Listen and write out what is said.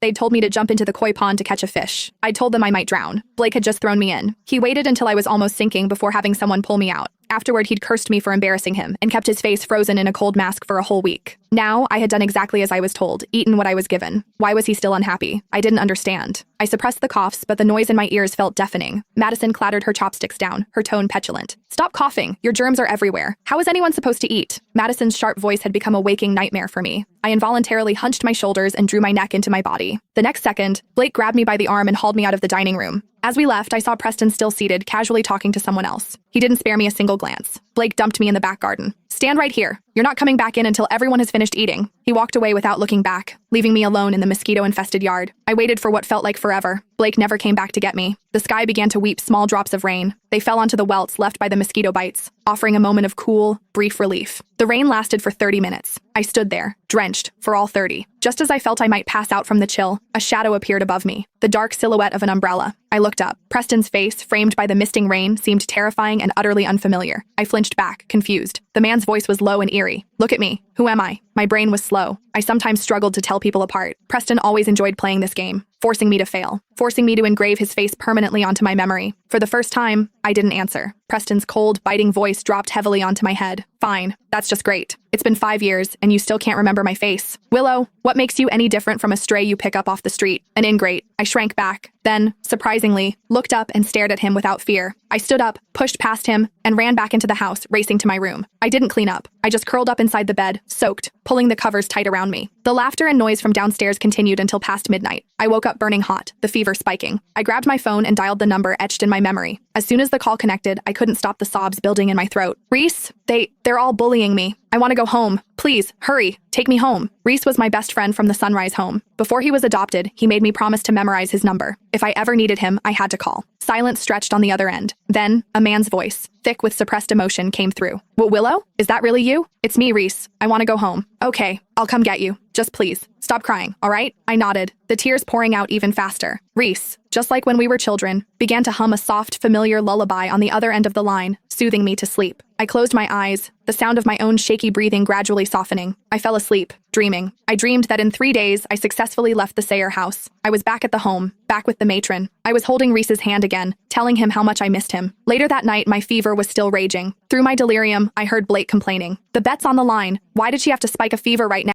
They'd told me to jump into the koi pond to catch a fish. I told them I might drown. Blake had just thrown me in. He waited until I was almost sinking before having someone pull me out. Afterward, he'd cursed me for embarrassing him and kept his face frozen in a cold mask for a whole week. Now, I had done exactly as I was told, eaten what I was given. Why was he still unhappy? I didn't understand. I suppressed the coughs, but the noise in my ears felt deafening. Madison clattered her chopsticks down, her tone petulant. "Stop coughing. Your germs are everywhere. How is anyone supposed to eat?" Madison's sharp voice had become a waking nightmare for me. I involuntarily hunched my shoulders and drew my neck into my body. The next second, Blake grabbed me by the arm and hauled me out of the dining room. As we left, I saw Preston still seated, casually talking to someone else. He didn't spare me a single glance. Blake dumped me in the back garden. "Stand right here. You're not coming back in until everyone has finished eating." He walked away without looking back, leaving me alone in the mosquito-infested yard. I waited for what felt like forever. Blake never came back to get me. The sky began to weep small drops of rain. They fell onto the welts left by the mosquito bites, offering a moment of cool, brief relief. The rain lasted for 30 minutes. I stood there, drenched, for all 30. Just as I felt I might pass out from the chill, a shadow appeared above me, the dark silhouette of an umbrella. I looked up. Preston's face, framed by the misting rain, seemed terrifying and utterly unfamiliar. I flinched back, confused. The man's voice was low and eerie. "Look at me. Who am I?" My brain was slow. I sometimes struggled to tell people apart. Preston always enjoyed playing this game, forcing me to fail, forcing me to engrave his face permanently onto my memory. For the first time, I didn't answer. Preston's cold, biting voice dropped heavily onto my head. "Fine. That's just great. It's been 5 years, and you still can't remember my face. Willow, what makes you any different from a stray you pick up off the street? An ingrate." I shrank back, then, surprisingly, looked up and stared at him without fear. I stood up, pushed past him, and ran back into the house, racing to my room. I didn't clean up. I just curled up inside the bed, soaked, pulling the covers tight around me. The laughter and noise from downstairs continued until past midnight. I woke up burning hot, the fever spiking. I grabbed my phone and dialed the number etched in my memory. As soon as the call connected, I couldn't stop the sobs building in my throat. "Reese, they're all bullying me. I want to go home. Please, hurry, take me home." Reese was my best friend from the Sunrise home. Before he was adopted, he made me promise to memorize his number. If I ever needed him, I had to call. Silence stretched on the other end. Then, a man's voice, thick with suppressed emotion, came through. "What, Willow? Is that really you?" "It's me, Reese. I want to go home." "Okay, I'll come get you. Just please, stop crying, all right?" I nodded, the tears pouring out even faster. Reese, just like when we were children, began to hum a soft, familiar lullaby on the other end of the line, soothing me to sleep. I closed my eyes, the sound of my own shaky breathing gradually softening. I fell asleep, dreaming. I dreamed that in 3 days, I successfully left the Sayer house. I was back at the home, back with the matron. I was holding Reese's hand again, telling him how much I missed him. Later that night, my fever was still raging. Through my delirium, I heard Blake complaining. "The bet's on the line. Why did she have to spike a fever right now?"